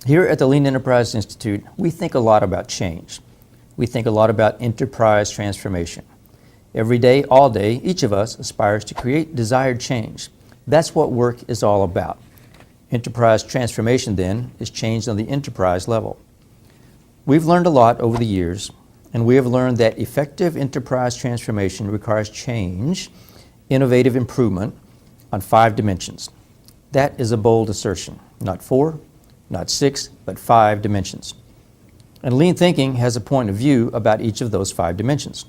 Here at the Lean Enterprise Institute, we think a lot about change. We think a lot about enterprise transformation. Every day, all day, each of us aspires to create desired change. That's what work is all about. Enterprise transformation, then, is change on the enterprise level. We've learned a lot over the years, and we have learned that effective enterprise transformation requires change, innovative improvement, on 5 dimensions. That is a bold assertion. Not 4, not 6, but 5 dimensions. And lean thinking has a point of view about each of those 5 dimensions.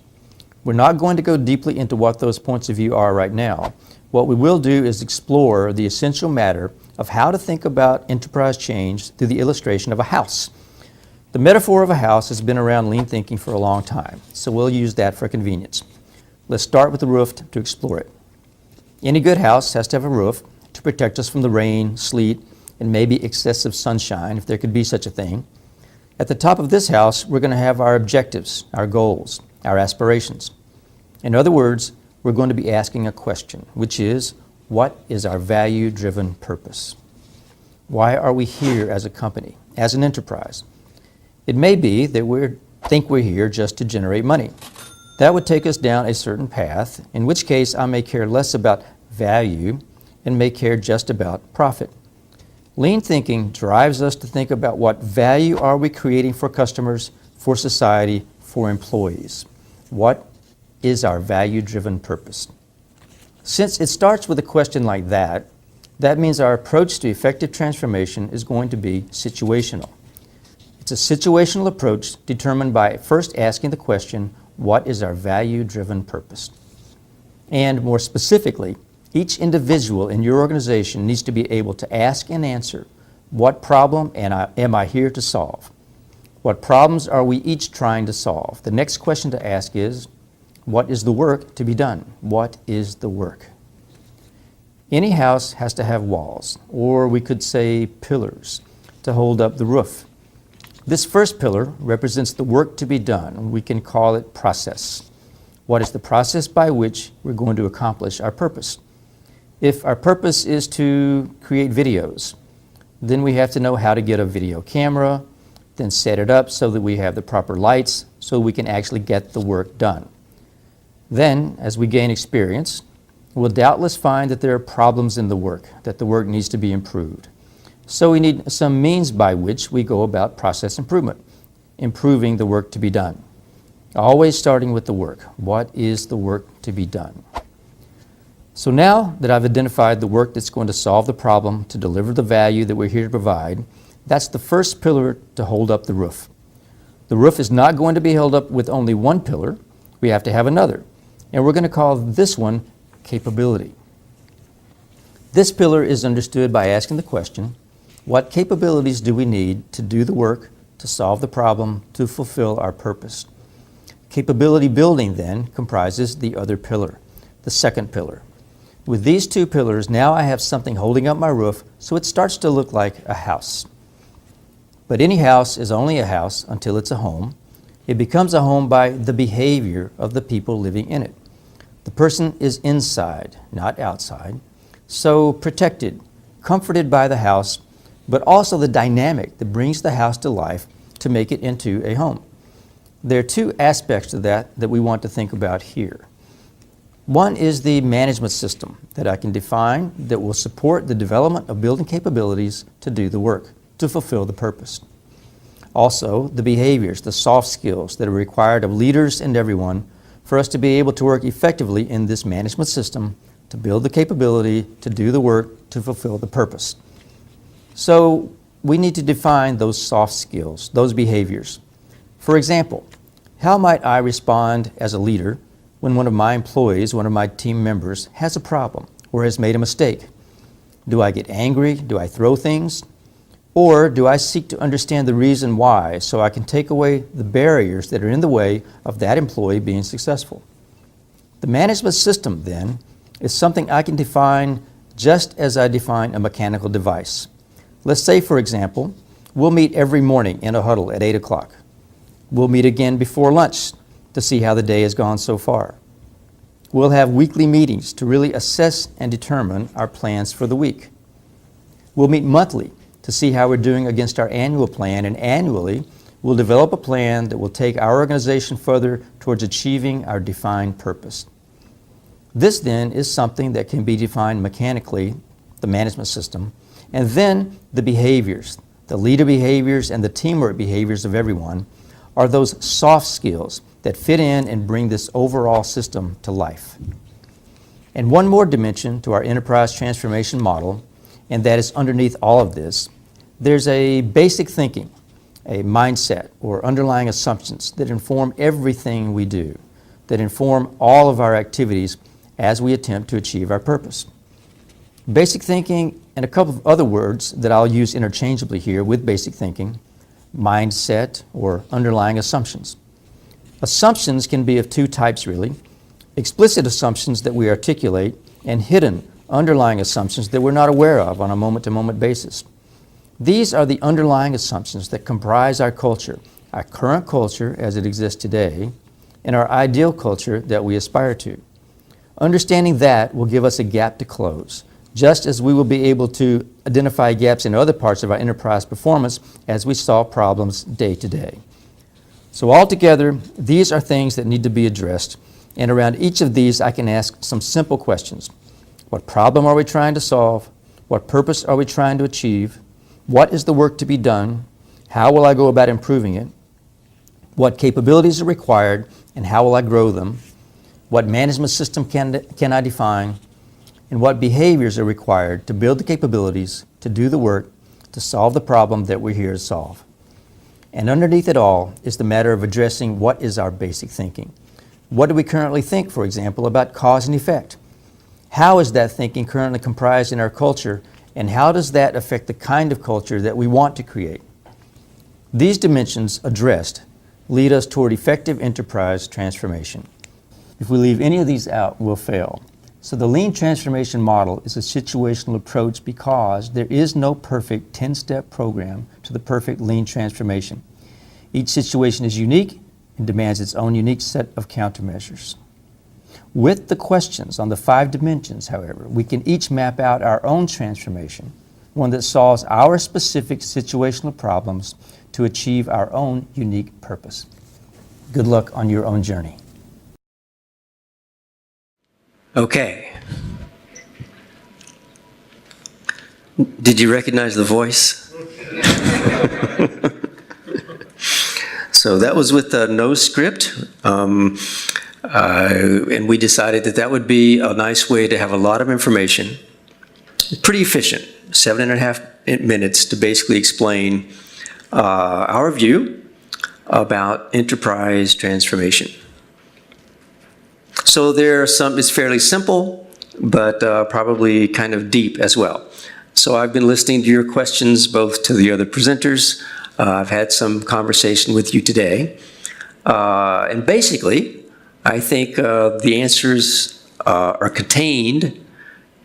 We're not going to go deeply into what those points of view are right now. What we will do is explore the essential matter of how to think about enterprise change through the illustration of a house. The metaphor of a house has been around lean thinking for a long time, so we'll use that for convenience. Let's start with the roof to explore it. Any good house has to have a roof to protect us from the rain, sleet, and maybe excessive sunshine, if there could be such a thing. At the top of this house, we're going to have our objectives, our goals, our aspirations. In other words, we're going to be asking a question, which is, what is our value-driven purpose? Why are we here as a company, as an enterprise? It may be that we think we're here just to generate money. That would take us down a certain path, in which case I may care less about value and may care just about profit. Lean thinking drives us to think about what value are we creating for customers, for society, for employees. What is our value-driven purpose? Since it starts with a question like that, that means our approach to effective transformation is going to be situational. It's a situational approach determined by first asking the question, what is our value-driven purpose? And more specifically, each individual in your organization needs to be able to ask and answer, what problem am I here to solve? What problems are we each trying to solve? The next question to ask is, what is the work to be done? What is the work? Any house has to have walls, or we could say pillars, to hold up the roof. This first pillar represents the work to be done. We can call it process. What is the process by which we're going to accomplish our purpose? If our purpose is to create videos, then we have to know how to get a video camera, then set it up so that we have the proper lights so we can actually get the work done. Then, as we gain experience, we'll doubtless find that there are problems in the work, that the work needs to be improved. So we need some means by which we go about process improvement, improving the work to be done. Always starting with the work. What is the work to be done? So now that I've identified the work that's going to solve the problem, to deliver the value that we're here to provide, that's the first pillar to hold up the roof. The roof is not going to be held up with only one pillar. We have to have another. And we're going to call this one capability. This pillar is understood by asking the question, what capabilities do we need to do the work, to solve the problem, to fulfill our purpose? Capability building then comprises the other pillar, the second pillar. With these 2 pillars, now I have something holding up my roof, so it starts to look like a house. But any house is only a house until it's a home. It becomes a home by the behavior of the people living in it. The person is inside, not outside, so protected, comforted by the house, but also the dynamic that brings the house to life to make it into a home. There are 2 aspects to that we want to think about here. One is the management system that I can define that will support the development of building capabilities to do the work, to fulfill the purpose. Also, the behaviors, the soft skills that are required of leaders and everyone for us to be able to work effectively in this management system, to build the capability, to do the work, to fulfill the purpose. So we need to define those soft skills, those behaviors. For example, how might I respond as a leader when one of my employees, one of my team members, has a problem or has made a mistake? Do I get angry? Do I throw things? Or do I seek to understand the reason why so I can take away the barriers that are in the way of that employee being successful? The management system, then, is something I can define just as I define a mechanical device. Let's say, for example, we'll meet every morning in a huddle at 8 o'clock. We'll meet again before lunch to see how the day has gone so far. We'll have weekly meetings to really assess and determine our plans for the week. We'll meet monthly to see how we're doing against our annual plan, and annually we'll develop a plan that will take our organization further towards achieving our defined purpose. This then is something that can be defined mechanically, the management system, and then the behaviors, the leader behaviors and the teamwork behaviors of everyone are those soft skills that fit in and bring this overall system to life. And one more dimension to our enterprise transformation model, and that is underneath all of this, there's a basic thinking, a mindset or underlying assumptions that inform everything we do, that inform all of our activities as we attempt to achieve our purpose. Basic thinking, and a couple of other words that I'll use interchangeably here with basic thinking, mindset or underlying assumptions. Assumptions can be of two types really, explicit assumptions that we articulate and hidden underlying assumptions that we're not aware of on a moment-to-moment basis. These are the underlying assumptions that comprise our culture, our current culture as it exists today, and our ideal culture that we aspire to. Understanding that will give us a gap to close, just as we will be able to identify gaps in other parts of our enterprise performance as we solve problems day to day. So altogether, these are things that need to be addressed, and around each of these I can ask some simple questions. What problem are we trying to solve? What purpose are we trying to achieve? What is the work to be done? How will I go about improving it? What capabilities are required, and how will I grow them? What management system can I define? And what behaviors are required to build the capabilities, to do the work, to solve the problem that we're here to solve. And underneath it all is the matter of addressing what is our basic thinking. What do we currently think, for example, about cause and effect? How is that thinking currently comprised in our culture, and how does that affect the kind of culture that we want to create? These dimensions addressed lead us toward effective enterprise transformation. If we leave any of these out, we'll fail. So the lean transformation model is a situational approach because there is no perfect 10-step program to the perfect lean transformation. Each situation is unique and demands its own unique set of countermeasures. With the questions on the 5 dimensions, however, we can each map out our own transformation, one that solves our specific situational problems to achieve our own unique purpose. Good luck on your own journey. Okay. Did you recognize the voice? So that was with no script, and we decided that that would be a nice way to have a lot of information. Pretty efficient, 7.5 minutes to basically explain our view about enterprise transformation. So there are some, it's fairly simple, but probably kind of deep as well. So I've been listening to your questions, both to the other presenters. I've had some conversation with you today. And basically, I think the answers are contained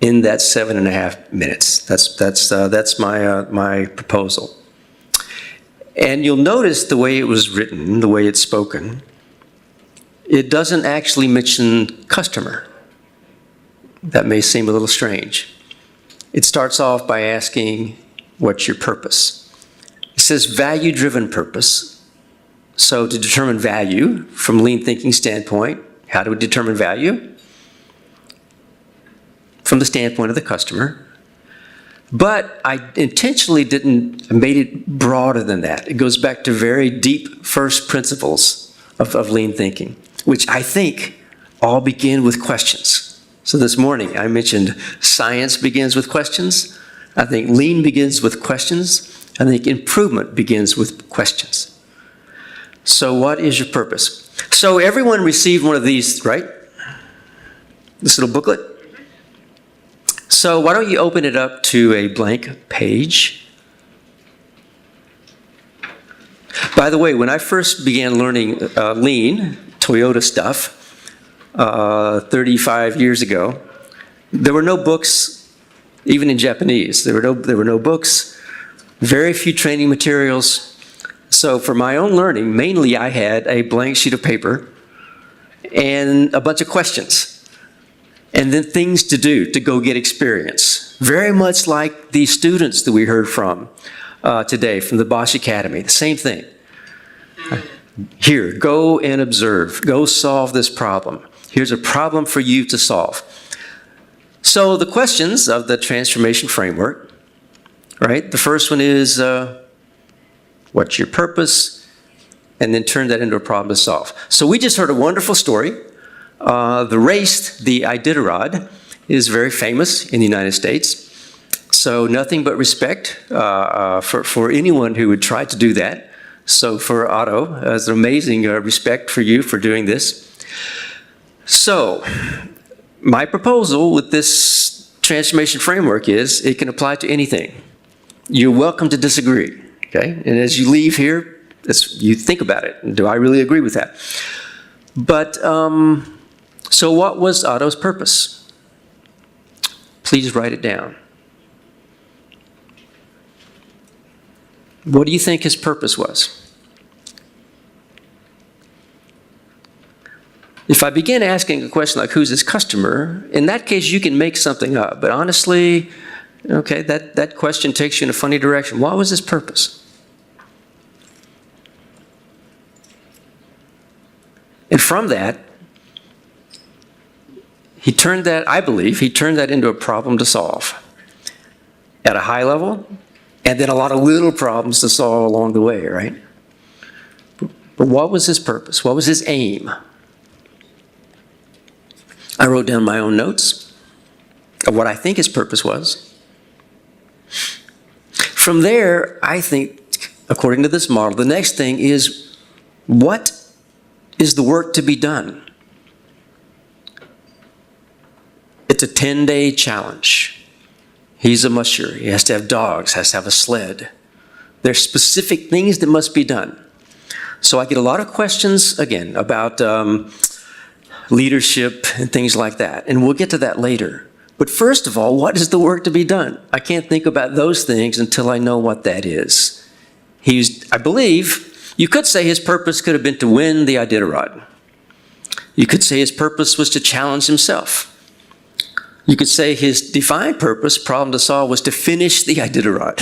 in that 7.5 minutes. That's my proposal. And you'll notice the way it was written, the way it's spoken, it doesn't actually mention customer. That may seem a little strange. It starts off by asking, what's your purpose? It says value-driven purpose. So to determine value, from lean thinking standpoint, how do we determine value? From the standpoint of the customer. But I intentionally made it broader than that. It goes back to very deep first principles of lean thinking, which I think all begin with questions. So this morning I mentioned science begins with questions. I think lean begins with questions. I think improvement begins with questions. So what is your purpose? So everyone received one of these, right? This little booklet. So why don't you open it up to a blank page? By the way, when I first began learning lean, Toyota stuff, 35 years ago, there were no books, even in Japanese. There were no books, very few training materials. So for my own learning, mainly I had a blank sheet of paper and a bunch of questions, and then things to do to go get experience. very much like the students that we heard from today from the Bosch Academy. The same thing. Here, go and observe. Go solve this problem. Here's a problem for you to solve. So the questions of the transformation framework, right? The first one is, what's your purpose? And then turn that into a problem to solve. So we just heard a wonderful story. The race, the Iditarod, is very famous in the United States. So nothing but respect for anyone who would try to do that. So for Otto, it's an amazing respect for you for doing this. So my proposal with this transformation framework is it can apply to anything. You're welcome to disagree, okay? And as you leave here, you think about it. Do I really agree with that? But, so what was Otto's purpose? Please write it down. What do you think his purpose was? If I begin asking a question like, who's his customer? In that case, you can make something up. But honestly, okay, that question takes you in a funny direction. What was his purpose? And from that, I believe, he turned that into a problem to solve at a high level, and then a lot of little problems to solve along the way, right? But what was his purpose? What was his aim? I wrote down my own notes of what I think his purpose was. From there, I think, according to this model, the next thing is, what is the work to be done? It's a 10-day challenge. He's a musher. He has to have dogs, has to have a sled. There's specific things that must be done. So I get a lot of questions, again, about leadership and things like that. And we'll get to that later. But first of all, what is the work to be done? I can't think about those things until I know what that is. I believe, you could say his purpose could have been to win the Iditarod. You could say his purpose was to challenge himself. You could say his defined purpose, problem to solve, was to finish the Iditarod,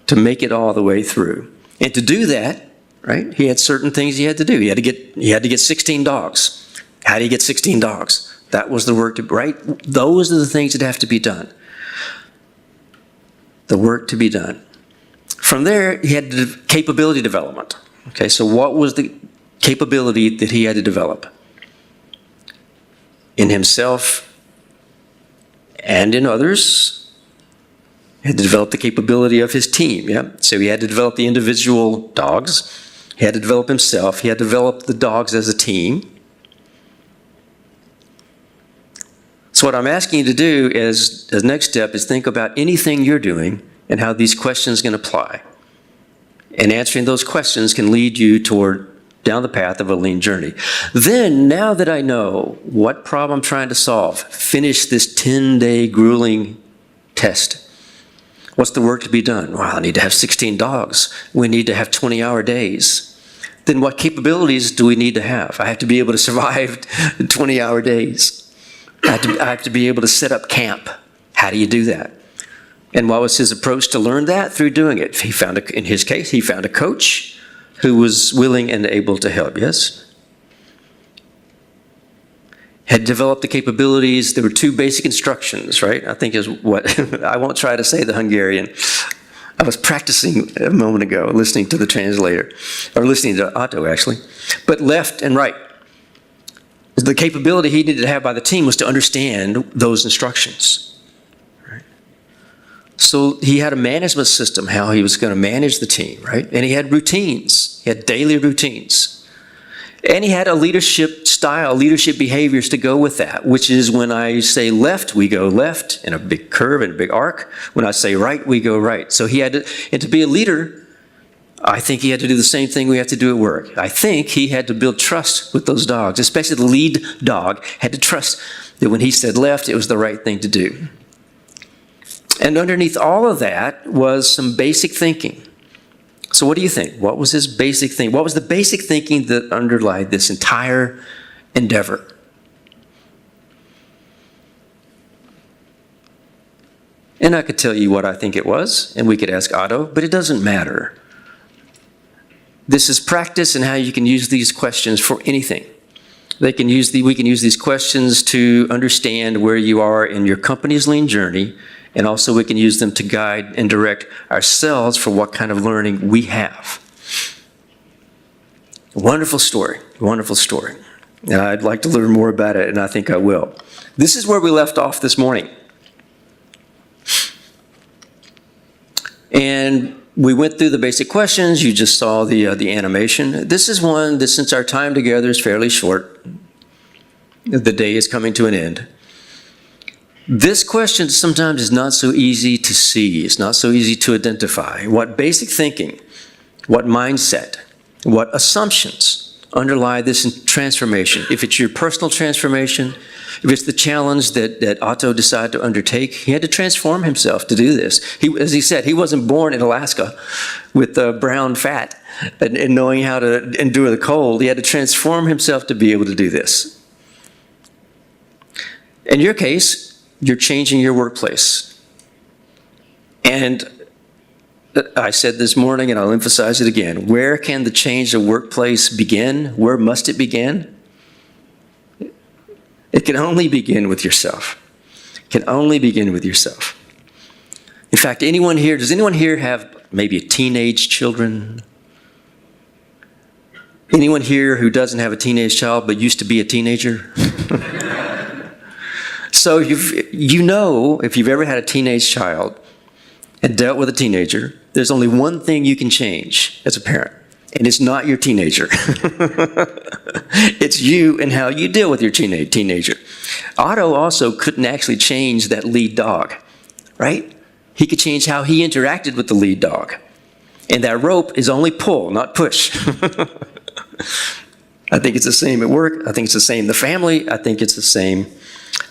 to make it all the way through. And to do that, right, he had certain things he had to do. He had to get 16 dogs. How do you get 16 dogs? That was the work right? Those are the things that have to be done. The work to be done. From there, he had capability development. Okay, so what was the capability that he had to develop? In himself and in others. He had to develop the capability of his team, yeah? So he had to develop the individual dogs. He had to develop himself. He had to develop the dogs as a team. So what I'm asking you to do as next step is think about anything you're doing and how these questions can apply. And answering those questions can lead you down the path of a lean journey. Then, now that I know what problem I'm trying to solve, finish this 10-day grueling test. What's the work to be done? Well, I need to have 16 dogs. We need to have 20-hour days. Then what capabilities do we need to have? I have to be able to survive 20-hour days. I have to be able to set up camp. How do you do that? And what was his approach to learn that? Through doing it. In his case, he found a coach who was willing and able to help, yes? Had developed the capabilities. There were 2 basic instructions, right? I think is what, I won't try to say the Hungarian. I was practicing a moment ago, listening to the translator, or listening to Otto, actually. But left and right. The capability he needed to have by the team was to understand those instructions. Right? So he had a management system, how he was going to manage the team, right? And he had routines. He had daily routines. And he had a leadership style, leadership behaviors to go with that, which is when I say left, we go left in a big curve and a big arc. When I say right, we go right. So he had to, and to be a leader, I think he had to do the same thing we have to do at work. I think he had to build trust with those dogs, especially the lead dog had to trust that when he said left, it was the right thing to do. And underneath all of that was some basic thinking. So what do you think? What was his basic thing? What was the basic thinking that underlied this entire endeavor? And I could tell you what I think it was, and we could ask Otto, but it doesn't matter. This is practice and how you can use these questions for anything. We can use these questions to understand where you are in your company's lean journey, and also we can use them to guide and direct ourselves for what kind of learning we have. Wonderful story, wonderful story. And I'd like to learn more about it, and I think I will. This is where we left off this morning. And we went through the basic questions. You just saw the animation. This is one that, since our time together is fairly short, the day is coming to an end. This question sometimes is not so easy to see. It's not so easy to identify. What basic thinking, what mindset, what assumptions underlie this transformation? If it's your personal transformation, if it's the challenge that Otto decided to undertake, he had to transform himself to do this. As he said, he wasn't born in Alaska with brown fat and knowing how to endure the cold. He had to transform himself to be able to do this. In your case, you're changing your workplace. And I said this morning, and I'll emphasize it again, where can the change of workplace begin? Where must it begin? It can only begin with yourself. It can only begin with yourself. In fact, does anyone here have maybe teenage children? Anyone here who doesn't have a teenage child but used to be a teenager? So you know, if you've ever had a teenage child and dealt with a teenager, there's only one thing you can change as a parent, and it's not your teenager. It's you and how you deal with your teenager. Otto also couldn't actually change that lead dog, right? He could change how he interacted with the lead dog. And that rope is only pull, not push. I think it's the same at work. I think it's the same in the family. I think it's the same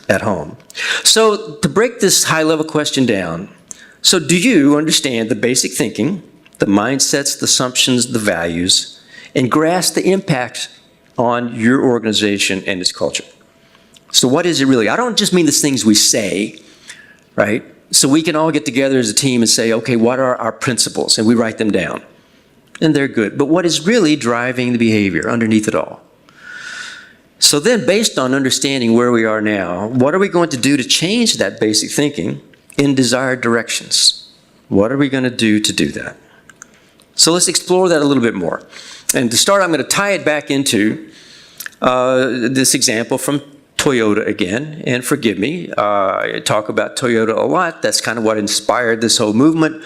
at home. So to break this high-level question down, so do you understand the basic thinking, the mindsets, the assumptions, the values, and grasp the impact on your organization and its culture? So what is it really? I don't just mean the things we say, right? So we can all get together as a team and say, okay, what are our principles? And we write them down. And they're good. But what is really driving the behavior underneath it all? So then, based on understanding where we are now, what are we going to do to change that basic thinking in desired directions? What are we going to do that? So let's explore that a little bit more. And to start, I'm going to tie it back into this example from Toyota again. And forgive me, I talk about Toyota a lot. That's kind of what inspired this whole movement.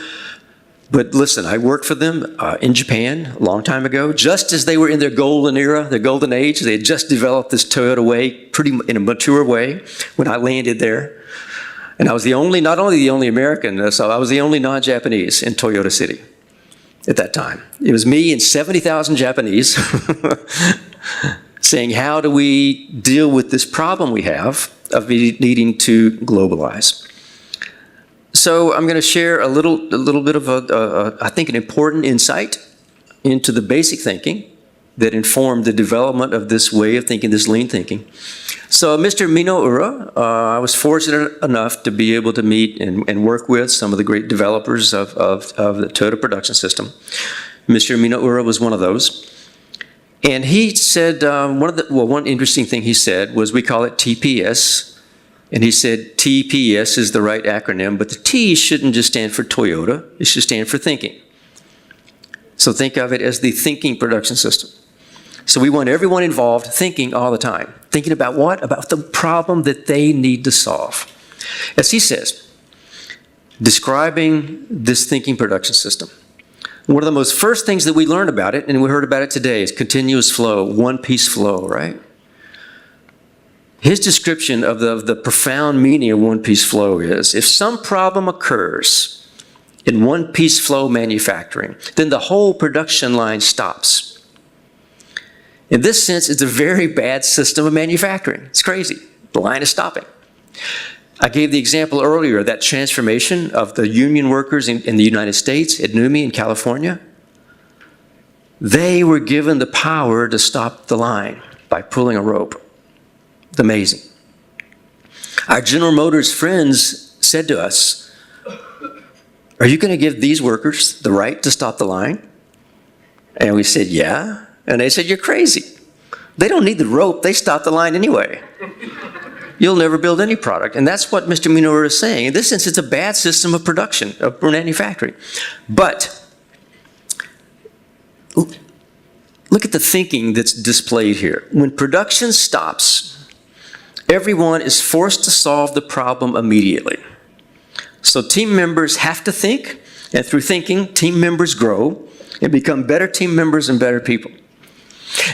But listen, I worked for them in Japan a long time ago, just as they were in their golden era, their golden age. They had just developed this Toyota way in a mature way when I landed there. And I was not only the only American, so I was the only non-Japanese in Toyota City at that time. It was me and 70,000 Japanese saying, how do we deal with this problem we have of needing to globalize? So I'm going to share a little bit of I think, an important insight into the basic thinking that informed the development of this way of thinking, this lean thinking. So Mr. Minoura, I was fortunate enough to be able to meet and work with some of the great developers of the Toyota production system. Mr. Minoura was one of those. And he said, one interesting thing he said was, we call it TPS. And he said TPS is the right acronym, but the T shouldn't just stand for Toyota, it should stand for thinking. So think of it as the thinking production system. So we want everyone involved thinking all the time. Thinking about what? About the problem that they need to solve. As he says, describing this thinking production system, one of the most first things that we learn about it, and we heard about it today, is continuous flow, one-piece flow, right? His description of the profound meaning of one-piece flow is, if some problem occurs in one-piece flow manufacturing, then the whole production line stops. In this sense, it's a very bad system of manufacturing. It's crazy. The line is stopping. I gave the example earlier of that transformation of the union workers in the United States, at NUMMI in California. They were given the power to stop the line by pulling a rope. It's amazing. Our General Motors friends said to us, are you going to give these workers the right to stop the line? And we said, yeah. And they said, you're crazy. They don't need the rope. They stop the line anyway. You'll never build any product. And that's what Mr. Minora is saying. In this sense, it's a bad system of production, of manufacturing. But look at the thinking that's displayed here. When production stops, everyone is forced to solve the problem immediately. So team members have to think, and through thinking, team members grow and become better team members and better people.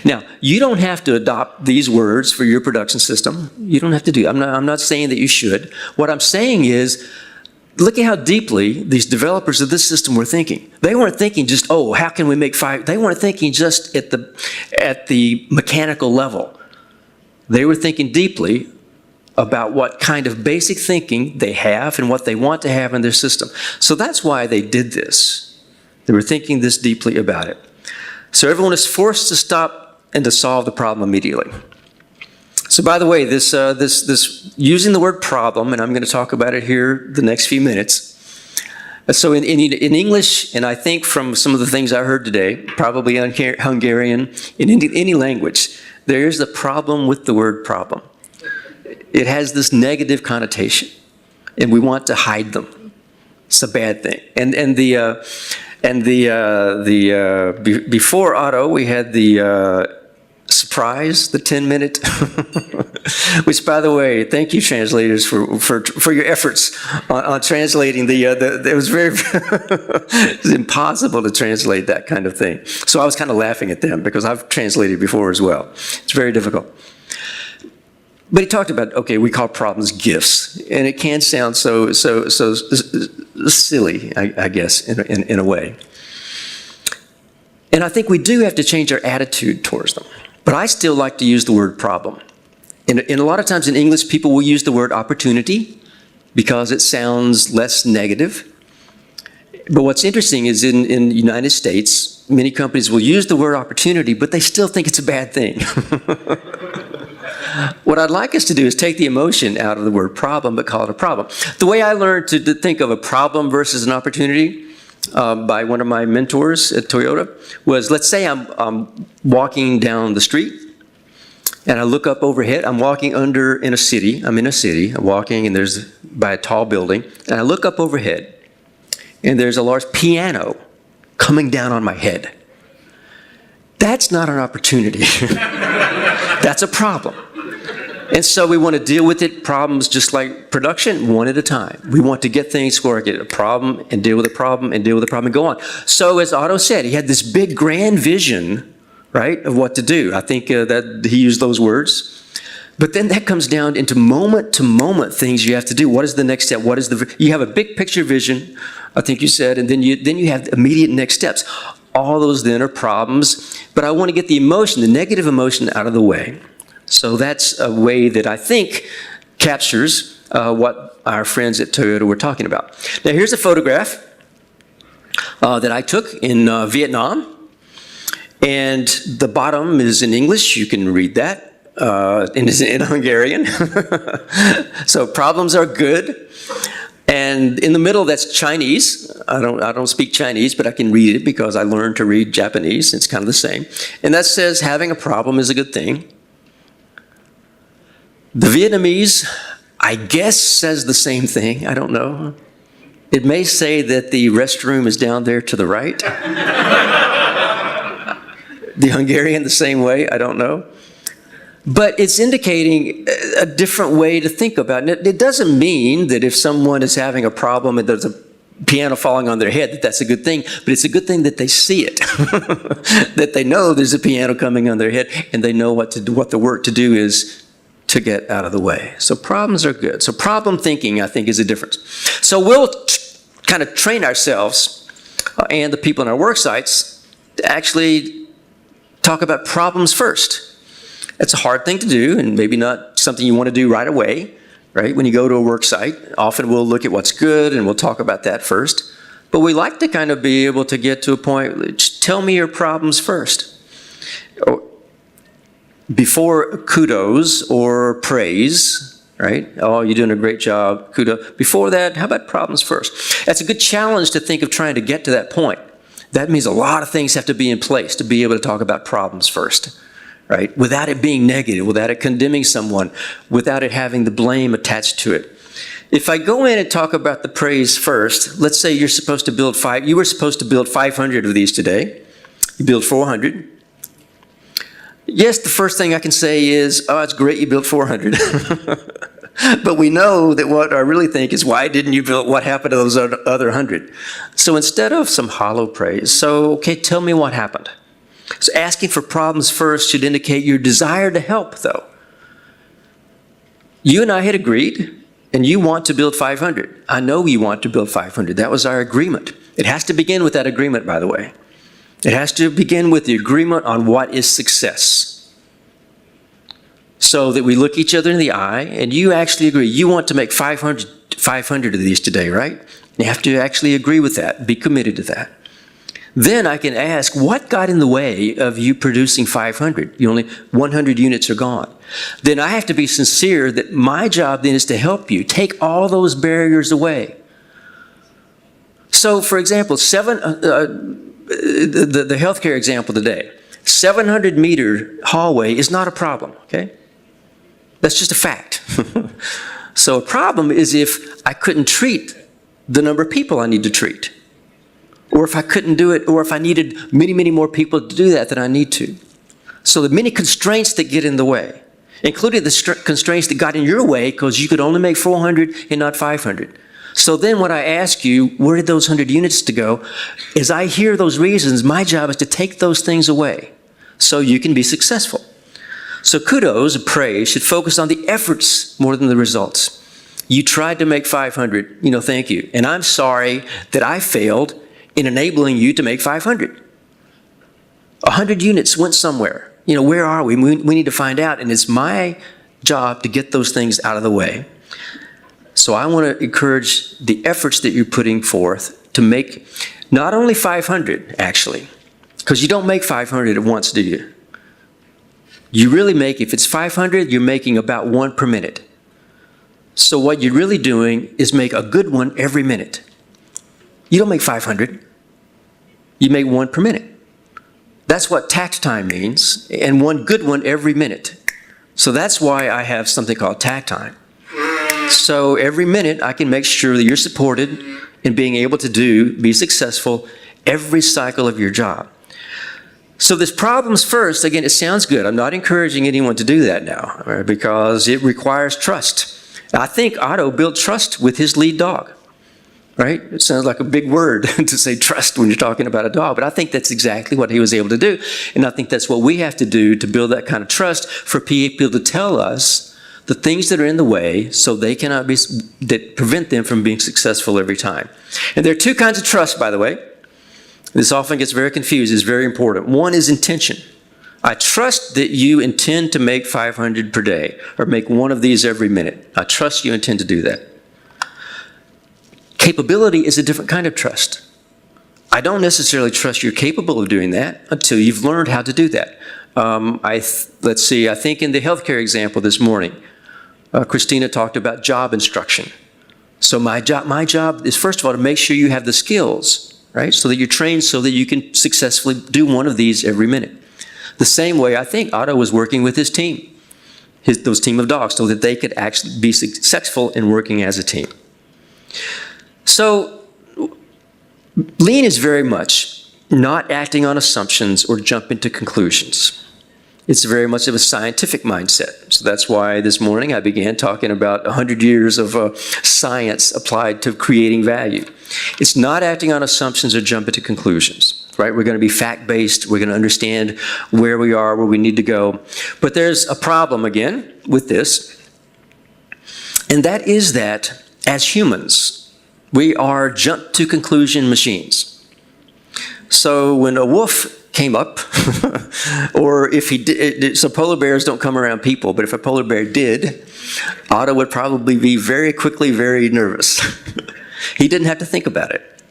Now, you don't have to adopt these words for your production system. You don't have to do it. I'm not saying that you should. What I'm saying is, look at how deeply these developers of this system were thinking. They weren't thinking just, oh, how can we make 5? They weren't thinking just at the mechanical level. They were thinking deeply about what kind of basic thinking they have and what they want to have in their system. So that's why they did this. They were thinking this deeply about it. So everyone is forced to stop and to solve the problem immediately. So by the way, this using the word problem, and I'm going to talk about it here the next few minutes. So in English, and I think from some of the things I heard today, probably Hungarian, in any language, there is a problem with the word problem. It has this negative connotation, and we want to hide them. It's a bad thing. Before Otto, we had the surprise, the 10-minute, which, by the way, thank you, translators, for your efforts on translating it was very, it was impossible to translate that kind of thing. So I was kind of laughing at them because I've translated before as well. It's very difficult. But he talked about, okay, we call problems gifts, and it can sound so silly, I guess, in a way. And I think we do have to change our attitude towards them. But I still like to use the word problem. And a lot of times in English, people will use the word opportunity because it sounds less negative. But what's interesting is in the United States, many companies will use the word opportunity, but they still think it's a bad thing. What I'd like us to do is take the emotion out of the word problem, but call it a problem. The way I learned to think of a problem versus an opportunity by one of my mentors at Toyota was, let's say I'm walking down the street and I look up overhead. I'm walking in a city. I'm walking and there's by a tall building, and I look up overhead and there's a large piano coming down on my head. That's not an opportunity. That's a problem. And so we want to deal with it, problems just like production, one at a time. We want to get things where I get a problem and deal with a problem and deal with a problem and go on. So as Otto said, he had this big grand vision, right, of what to do. I think that he used those words. But then that comes down into moment-to-moment things you have to do. What is the next step? You have a big picture vision, I think you said, and then you have immediate next steps. All those then are problems, but I want to get the emotion, the negative emotion out of the way. So that's a way that I think captures what our friends at Toyota were talking about. Now here's a photograph that I took in Vietnam. And the bottom is in English, you can read that, and it's in Hungarian. So problems are good. And in the middle, that's Chinese. I don't speak Chinese, but I can read it because I learned to read Japanese. It's kind of the same. And that says having a problem is a good thing. The Vietnamese, I guess, says the same thing. I don't know. It may say that the restroom is down there to the right. The Hungarian the same way, I don't know. But it's indicating a different way to think about it. It doesn't mean that if someone is having a problem and there's a piano falling on their head, that's a good thing. But it's a good thing that they see it, that they know there's a piano coming on their head, and they know what the work to do is to get out of the way. So problems are good. So problem thinking, I think, is a difference. So we'll kind of train ourselves and the people in our work sites to actually talk about problems first. It's a hard thing to do, and maybe not something you want to do right away, right? When you go to a work site, often we'll look at what's good and we'll talk about that first. But we like to kind of be able to get to a point, tell me your problems first. Before kudos or praise, right? Oh, you're doing a great job, kudos. Before that, how about problems first? That's a good challenge to think of trying to get to that point. That means a lot of things have to be in place to be able to talk about problems first, right? Without it being negative, without it condemning someone, without it having the blame attached to it. If I go in and talk about the praise first, let's say you were supposed to build 500 of these today. You build 400. Yes, the first thing I can say is, oh, it's great you built 400. But we know that what I really think is, why didn't you build, what happened to those other 100? So instead of some hollow praise, okay, tell me what happened. So asking for problems first should indicate your desire to help, though. You and I had agreed, and you want to build 500. I know you want to build 500. That was our agreement. It has to begin with that agreement, by the way. It has to begin with the agreement on what is success. So that we look each other in the eye, and you actually agree. You want to make 500 of these today, right? You have to actually agree with that, be committed to that. Then I can ask, what got in the way of you producing 500? You only 100 units are gone. Then I have to be sincere that my job then is to help you take all those barriers away. So, for example, the healthcare example today, 700-meter hallway is not a problem, okay? That's just a fact. So a problem is if I couldn't treat the number of people I need to treat, or if I couldn't do it, or if I needed many, many more people to do that than I need to. So the many constraints that get in the way, including the constraints that got in your way because you could only make 400 and not 500. So then when I ask you, where did those 100 units to go? As I hear those reasons, my job is to take those things away so you can be successful. So kudos, praise, should focus on the efforts more than the results. You tried to make 500, thank you. And I'm sorry that I failed in enabling you to make 500. 100 units went somewhere. Where are we? We need to find out, and it's my job to get those things out of the way. So I want to encourage the efforts that you're putting forth to make not only 500, actually, because you don't make 500 at once, do you? You really make, if it's 500, you're making about one per minute. So what you're really doing is make a good one every minute. You don't make 500. You make one per minute. That's what tact time means, and one good one every minute. So that's why I have something called tact time. So every minute I can make sure that you're supported in being able to be successful every cycle of your job. So this problems first, again, it sounds good. I'm not encouraging anyone to do that now, right, because it requires trust. I think Otto built trust with his lead dog, right? It sounds like a big word to say trust when you're talking about a dog, but I think that's exactly what he was able to do. And I think that's what we have to do to build that kind of trust for people to tell us the things that are in the way so they cannot be, that prevent them from being successful every time. And there are two kinds of trust, by the way. This often gets very confused. It's very important. One is intention. I trust that you intend to make 500 per day or make one of these every minute. I trust you intend to do that. Capability is a different kind of trust. I don't necessarily trust you're capable of doing that until you've learned how to do that. Let's see, I think in the healthcare example this morning, Christina talked about job instruction. So my job is, first of all, to make sure you have the skills, right? So that you're trained so that you can successfully do one of these every minute. The same way I think Otto was working with his team, those team of dogs, so that they could actually be successful in working as a team. So lean is very much not acting on assumptions or jumping to conclusions. It's very much of a scientific mindset. So that's why this morning I began talking about 100 years of science applied to creating value. It's not acting on assumptions or jumping to conclusions, right? We're going to be fact-based. We're going to understand where we are, where we need to go. But there's a problem, again, with this. And that is that, as humans, we are jump-to-conclusion machines. So when a wolf came up, or if he did, so polar bears don't come around people, but if a polar bear did, Otto would probably be very quickly very nervous. He didn't have to think about it.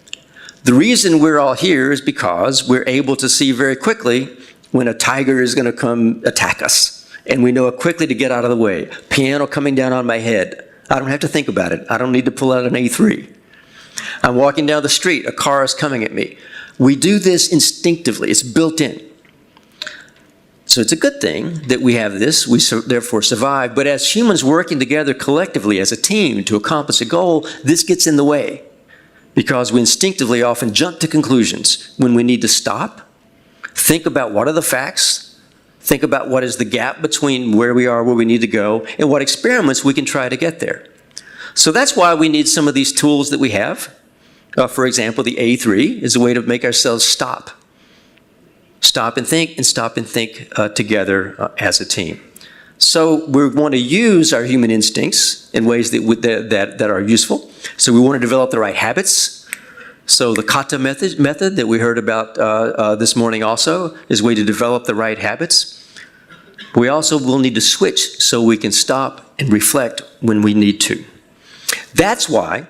The reason we're all here is because we're able to see very quickly when a tiger is going to come attack us. and we know it quickly to get out of the way. Piano coming down on my head. I don't have to think about it. I don't need to pull out an A3. I'm walking down the street. A car is coming at me. We do this instinctively. It's built in. So it's a good thing that we have this. We therefore survive. But as humans working together collectively as a team to accomplish a goal, this gets in the way because we instinctively often jump to conclusions when we need to stop, think about what are the facts, think about what is the gap between where we are, where we need to go, and what experiments we can try to get there. So that's why we need some of these tools that we have. For example, the A3 is a way to make ourselves stop. Stop and think together as a team. So we want to use our human instincts in ways that are useful. So we want to develop the right habits. So the kata method that we heard about this morning also is a way to develop the right habits. We also will need to switch so we can stop and reflect when we need to. That's why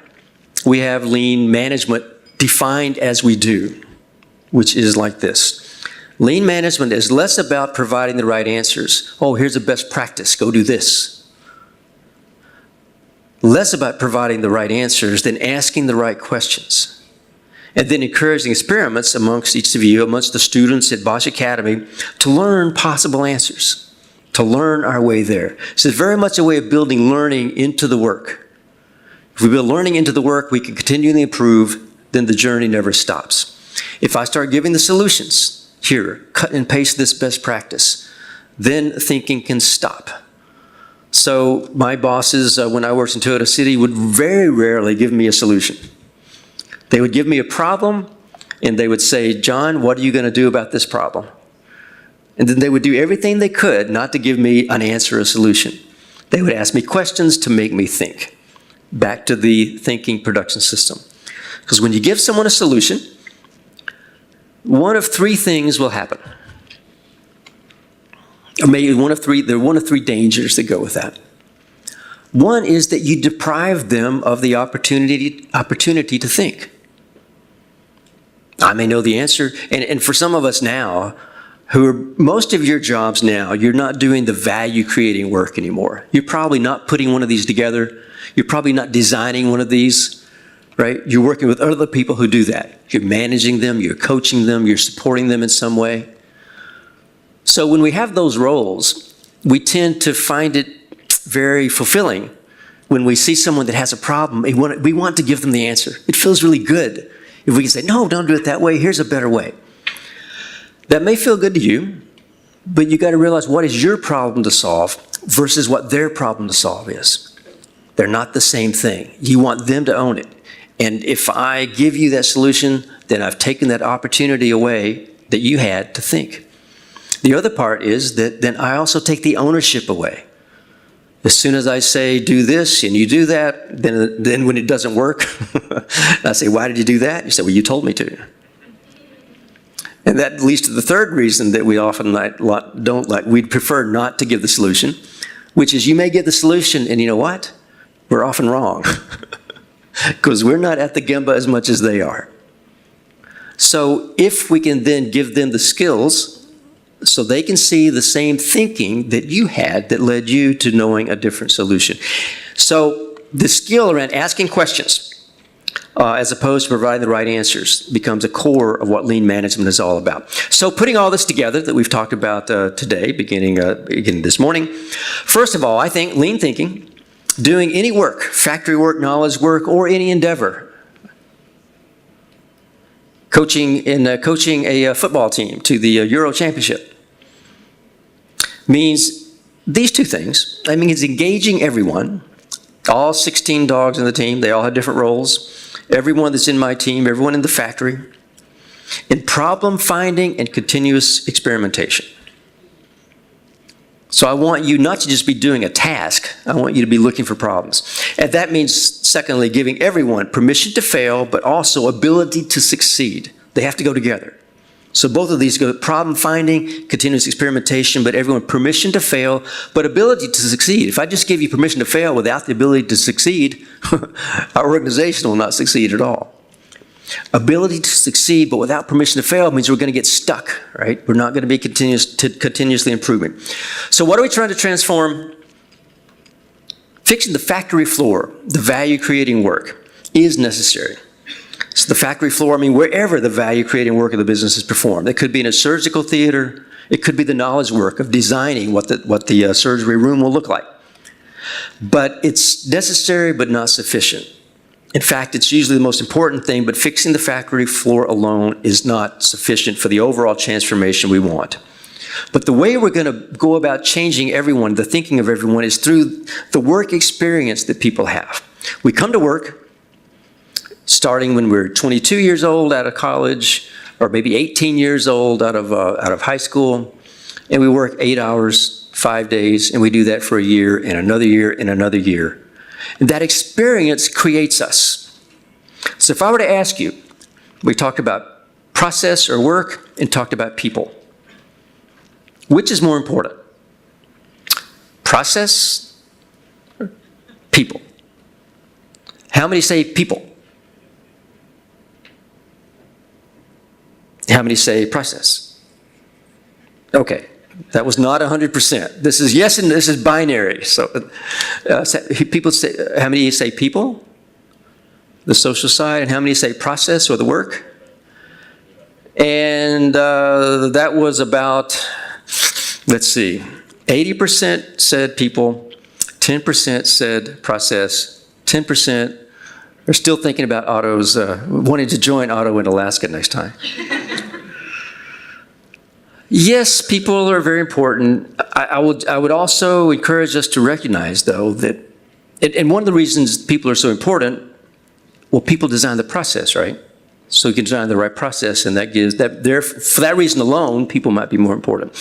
we have lean management defined as we do, which is like this. Lean management is less about providing the right answers. Oh, here's a best practice, go do this. Less about providing the right answers than asking the right questions. And then encouraging experiments amongst each of you, amongst the students at Bosch Academy, to learn possible answers, to learn our way there. So it's very much a way of building learning into the work. If we build learning into the work, we can continually improve, then the journey never stops. If I start giving the solutions, here, cut and paste this best practice, then thinking can stop. So my bosses, when I worked in Toyota City, would very rarely give me a solution. They would give me a problem, and they would say, John, what are you going to do about this problem? And then they would do everything they could not to give me an answer or a solution. They would ask me questions to make me think. Back to the thinking production system. Because when you give someone a solution, one of three things will happen. Or maybe there are one of three dangers that go with that. One is that you deprive them of the opportunity to think. I may know the answer, and for some of us now, who are most of your jobs now, you're not doing the value-creating work anymore. You're probably not putting one of these together. You're probably not designing one of these, right? You're working with other people who do that. You're managing them, you're coaching them, you're supporting them in some way. So when we have those roles, we tend to find it very fulfilling when we see someone that has a problem. We want to give them the answer. It feels really good if we can say, no, don't do it that way, here's a better way. That may feel good to you, but you got to realize what is your problem to solve versus what their problem to solve is. They're not the same thing. You want them to own it. And if I give you that solution, then I've taken that opportunity away that you had to think. The other part is that then I also take the ownership away. As soon as I say, do this, and you do that, then when it doesn't work, I say, why did you do that? You say, well, you told me to. And that leads to the third reason that we often don't like. We'd prefer not to give the solution, which is you may get the solution, and you know what? We're often wrong. Because we're not at the gemba as much as they are. So if we can then give them the skills so they can see the same thinking that you had that led you to knowing a different solution. So the skill around asking questions as opposed to providing the right answers becomes a core of what lean management is all about. So putting all this together that we've talked about today, beginning this morning, first of all, I think lean thinking, doing any work, factory work, knowledge work, or any endeavor, coaching a football team to the Euro Championship, means these two things. I mean, it's engaging everyone, all 16 dogs in the team, they all have different roles, everyone that's in my team, everyone in the factory, in problem finding and continuous experimentation. So I want you not to just be doing a task, I want you to be looking for problems. And that means, secondly, giving everyone permission to fail, but also ability to succeed. They have to go together. So both of these go problem finding, continuous experimentation, but everyone permission to fail, but ability to succeed. If I just give you permission to fail without the ability to succeed, our organization will not succeed at all. Ability to succeed, but without permission to fail means we're going to get stuck, right? We're not going to be continuously improving. So what are we trying to transform? Fixing the factory floor, the value-creating work, is necessary. So the factory floor, I mean, wherever the value-creating work of the business is performed. It could be in a surgical theater. It could be the knowledge work of designing what the surgery room will look like. But it's necessary but not sufficient. In fact, it's usually the most important thing, but fixing the factory floor alone is not sufficient for the overall transformation we want. But the way we're going to go about changing everyone, the thinking of everyone, is through the work experience that people have. We come to work starting when we're 22 years old out of college, or maybe 18 years old out of high school, and we work 8 hours, 5 days, and we do that for a year and another year and another year. And that experience creates us. So if I were to ask you, we talked about process or work and talked about people. Which is more important? Process or people? How many say people? How many say process? Okay. That was not 100%. This is yes and this is binary. So people say, how many say people? The social side. And how many say process or the work? And that was about, let's see, 80% said people, 10% said process, 10% are still thinking about autos, wanting to join auto in Alaska next time. Yes, people are very important. I would also encourage us to recognize, though, that, and one of the reasons people are so important, well, people design the process, right? So you can design the right process, and that gives, for that reason alone, people might be more important.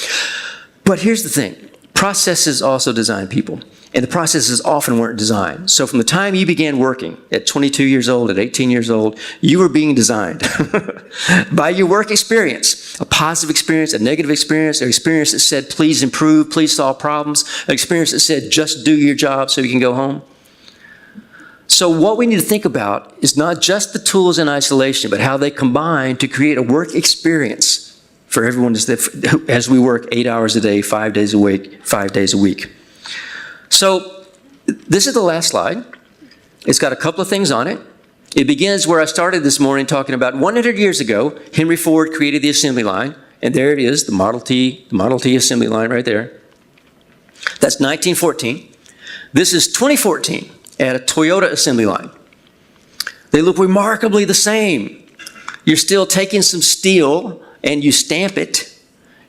But here's the thing. Processes also design people, and the processes often weren't designed. So from the time you began working at 22 years old, at 18 years old, you were being designed by your work experience, a positive experience, a negative experience, an experience that said, please improve, please solve problems, an experience that said, just do your job so you can go home. So what we need to think about is not just the tools in isolation, but how they combine to create a work experience for everyone as we work 8 hours a day, 5 days a week, 5 days a week. So this is the last slide. It's got a couple of things on it. It begins where I started this morning talking about 100 years ago, Henry Ford created the assembly line, and there it is, the Model T assembly line right there. That's 1914. This is 2014 at a Toyota assembly line. They look remarkably the same. You're still taking some steel and you stamp it,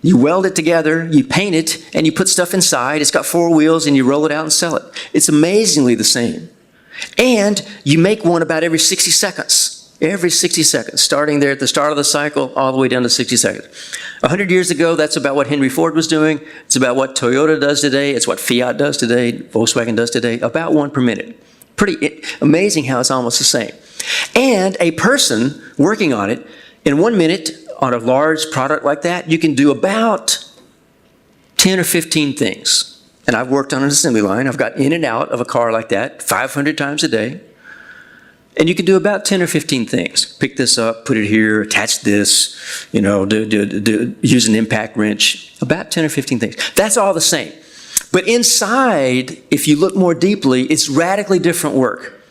you weld it together, you paint it, and you put stuff inside. It's got 4 wheels, and you roll it out and sell it. It's amazingly the same. And you make one about every 60 seconds. Every 60 seconds, starting there at the start of the cycle, all the way down to 60 seconds. 100 years ago, that's about what Henry Ford was doing. It's about what Toyota does today. It's what Fiat does today, Volkswagen does today, about 1 per minute. Pretty amazing how it's almost the same. And a person working on it, in 1 minute, on a large product like that, you can do about 10 or 15 things. And I've worked on an assembly line. I've got in and out of a car like that 500 times a day. And you can do about 10 or 15 things. Pick this up, put it here, attach this, use an impact wrench. About 10 or 15 things. That's all the same. But inside, if you look more deeply, it's radically different work.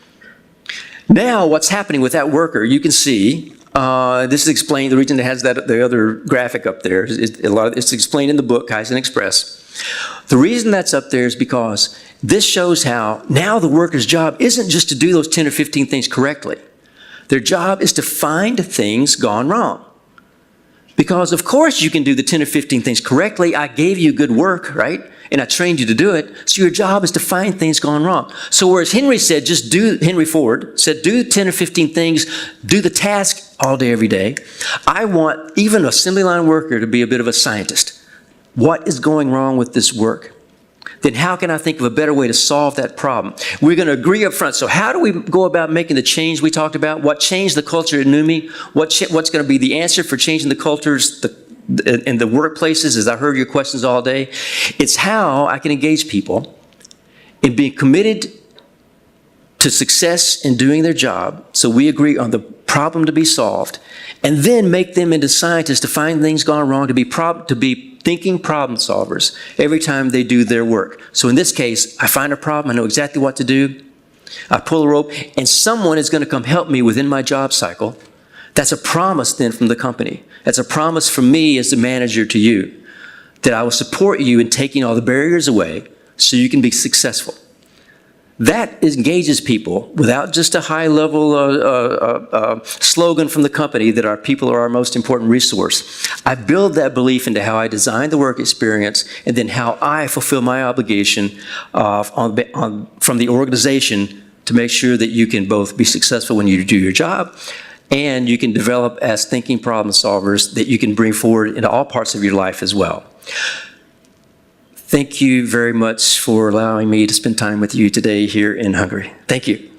Now, what's happening with that worker, you can see, this is explained, the reason it has the other graphic up there, it's explained in the book, Kaizen Express. The reason that's up there is because this shows how now the worker's job isn't just to do those 10 or 15 things correctly. Their job is to find things gone wrong. Because of course you can do the 10 or 15 things correctly. I gave you good work, right? And I trained you to do it. So your job is to find things gone wrong. So whereas Henry Ford said, do 10 or 15 things, do the task all day, every day. I want even an assembly line worker to be a bit of a scientist. What is going wrong with this work? Then how can I think of a better way to solve that problem? We're going to agree up front. So how do we go about making the change we talked about? What changed the culture at NUMMI? What's going to be the answer for changing the cultures in the workplaces, as I heard your questions all day? It's how I can engage people in being committed to success in doing their job, so we agree on the problem to be solved, and then make them into scientists to find things gone wrong, to be thinking problem solvers every time they do their work. So in this case, I find a problem, I know exactly what to do, I pull a rope, and someone is going to come help me within my job cycle. That's a promise then from the company. That's a promise from me as the manager to you, that I will support you in taking all the barriers away so you can be successful. That engages people without just a high-level slogan from the company that our people are our most important resource. I build that belief into how I design the work experience and then how I fulfill my obligation from the organization to make sure that you can both be successful when you do your job and you can develop as thinking problem solvers that you can bring forward into all parts of your life as well. Thank you very much for allowing me to spend time with you today here in Hungary. Thank you.